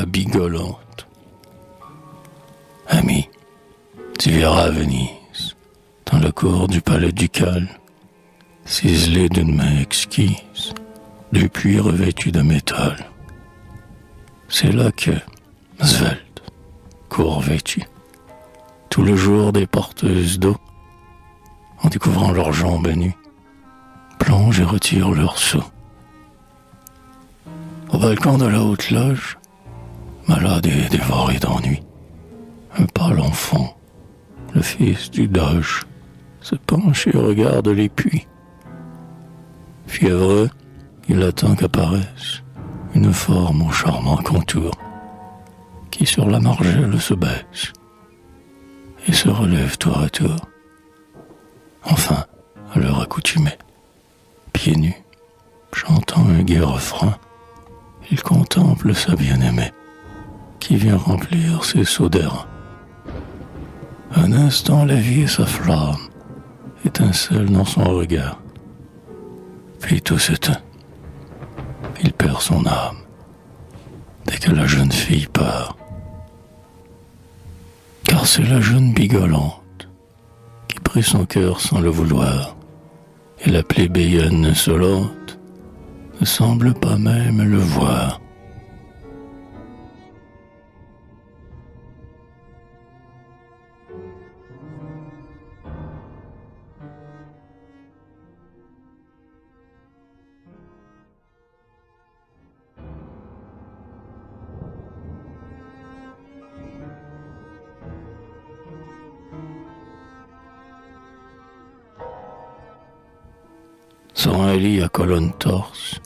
la bigolante. Ami, tu verras à Venise, dans la cour du palais ducal, ciselé d'une main exquise, deux puits revêtus de métal. C'est là que, svelte, court vêtue, tout le jour des porteuses d'eau, en découvrant leurs jambes nues, plongent et retirent leurs seaux. Au balcon de la haute loge, malade et dévoré d'ennui, un pâle enfant, le fils du doge, se penche et regarde les puits. Fiévreux, il attend qu'apparaisse une forme au charmant contour, qui sur la margelle se baisse et se relève tour à tour. Enfin, à l'heure accoutumée, pieds nus, chantant un gai refrain, il contemple sa bien-aimée, qui vient remplir ses seaux d'airain. Un instant, la vie et sa flamme étincellent dans son regard. Puis tout s'éteint. Il perd son âme dès que la jeune fille part. Car c'est la jeune bigolante qui prit son cœur sans le vouloir, et la plébéienne insolente ne semble pas même le voir. Sur un lit à colonne torse,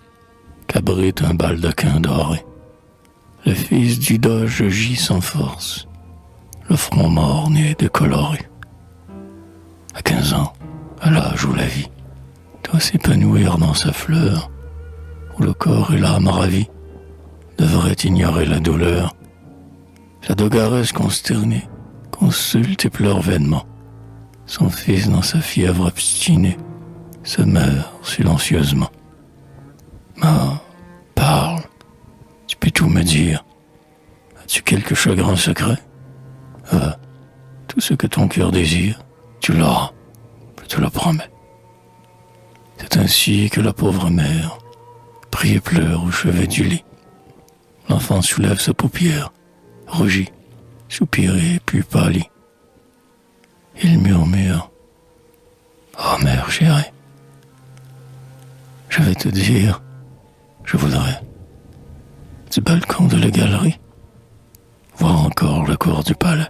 qu'abrite un baldaquin doré, le fils du doge gît sans force, le front morne et décoloré. À 15 ans, à l'âge où la vie doit s'épanouir dans sa fleur, où le corps et l'âme ravis devraient ignorer la douleur, la dogaresse consternée consulte et pleure vainement. Son fils dans sa fièvre obstinée se meurt silencieusement. Ah, parle, tu peux tout me dire. As-tu quelque chagrin secret? Tout ce que ton cœur désire, tu l'auras, je te le promets. C'est ainsi que la pauvre mère prie et pleure au chevet du lit. L'enfant soulève sa paupière, rougit, soupire et puis pâlit. Il murmure: oh mère chérie, je vais te dire, je voudrais, du balcon de la galerie, voir encore le cour du palais.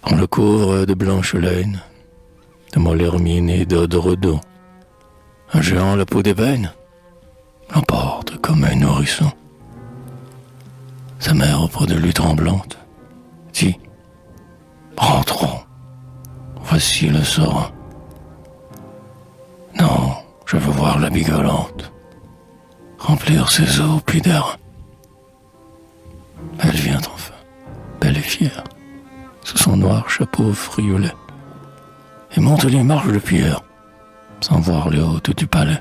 On le couvre de blanche laine, de moelle hermine et d'odre d'eau. Un géant à la peau d'ébène l'emporte comme un nourrisson. Sa mère auprès de lui tremblante dit: rentrons, voici le sort. Non, je veux voir la bigolante remplir ses eaux puis d'airain. Elle vient enfin, belle et fière, sous son noir chapeau friolet, et monte les marches de pierre, sans voir les hôtes du palais.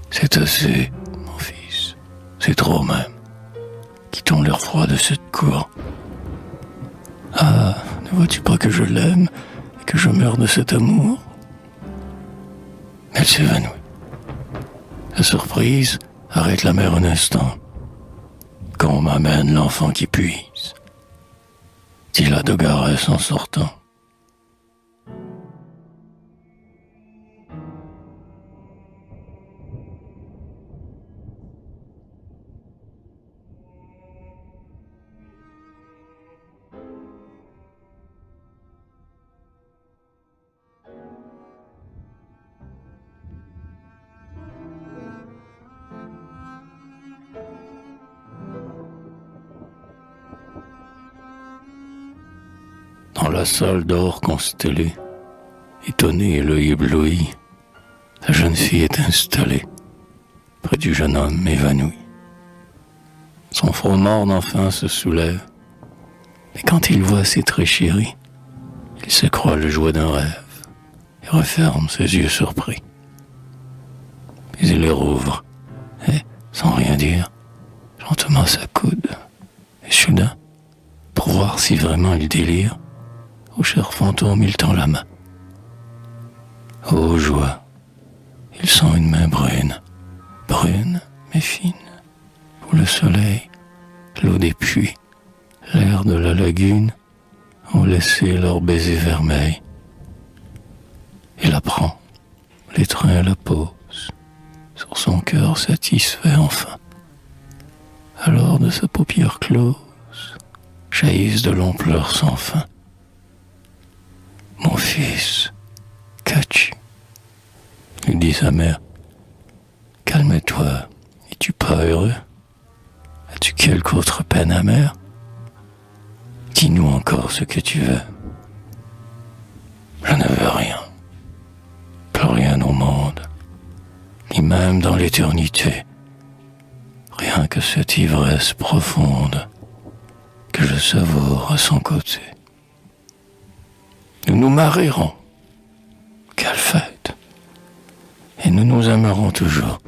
C'est assez, mon fils, c'est trop même. Quittons l'air froid de cette cour. Ah, ne vois-tu pas que je l'aime et que je meurs de cet amour? Elle s'évanouit. La surprise arrête la mère un instant. Qu'on m'amène l'enfant qui puise, dit la dogaresse en sortant. Dans la salle d'or constellée, étonnée et l'œil ébloui, la jeune fille est installée près du jeune homme évanoui. Son front morne enfin se soulève, et quand il voit ses traits chéris, il se croit le jouet d'un rêve et referme ses yeux surpris. Puis il les rouvre et, sans rien dire, lentement sa coude, et soudain, pour voir si vraiment il délire, au cher fantôme il tend la main. Oh joie, il sent une main brune, brune mais fine, où le soleil, l'eau des puits, l'air de la lagune ont laissé leur baiser vermeil. Il la prend, l'étreint la pose, sur son cœur satisfait enfin. Alors de sa paupière close, jaillissent de longs pleurs sans fin. Mon fils, qu'as-tu? Lui dit sa mère. Calme-toi, es-tu pas heureux? As-tu quelque autre peine amère? Dis-nous encore ce que tu veux. Je ne veux rien, plus rien au monde, ni même dans l'éternité, rien que cette ivresse profonde que je savoure à son côté. Nous nous marierons, quelle fête, et nous nous aimerons toujours.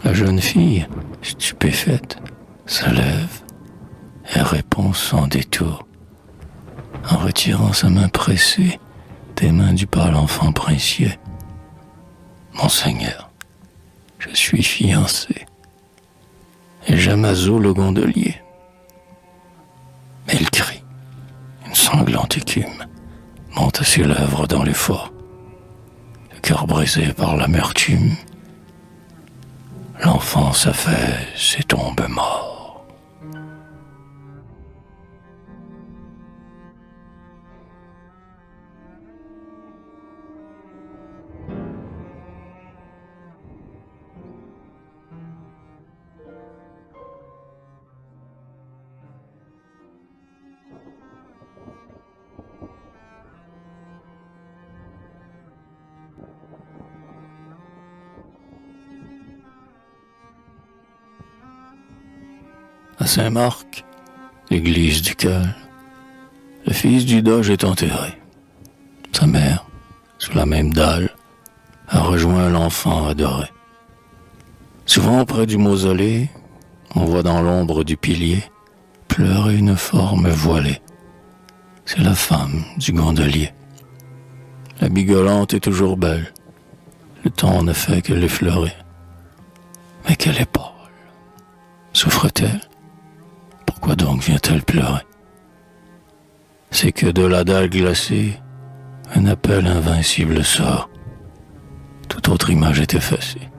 La jeune fille, stupéfaite, se lève et répond sans détour, en retirant sa main pressée des mains du pâle enfant princier. Monseigneur, je suis fiancé, et j'aime Azou le gondolier. Mais il crie, une sanglante écume monte à ses lèvres dans l'effort, le cœur brisé par l'amertume. L'enfant s'affaisse et tombe mort. À Saint-Marc, l'église du Cal, le fils du doge est enterré. Sa mère, sous la même dalle, a rejoint l'enfant adoré. Souvent près du mausolée, on voit dans l'ombre du pilier pleurer une forme voilée. C'est la femme du gondolier. La bigolante est toujours belle, le temps ne fait que l'effleurer. Mais qu'elle est pâle. Souffre-t-elle? Pourquoi donc vient-elle pleurer? C'est que de la dalle glacée, un appel invincible sort. Toute autre image est effacée.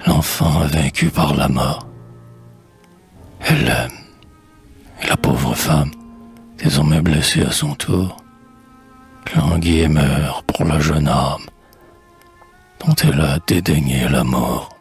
L'enfant est vaincu par la mort. Elle l'aime. Et la pauvre femme, désormais blessée à son tour, languit et meurt pour la jeune âme dont elle a dédaigné la mort.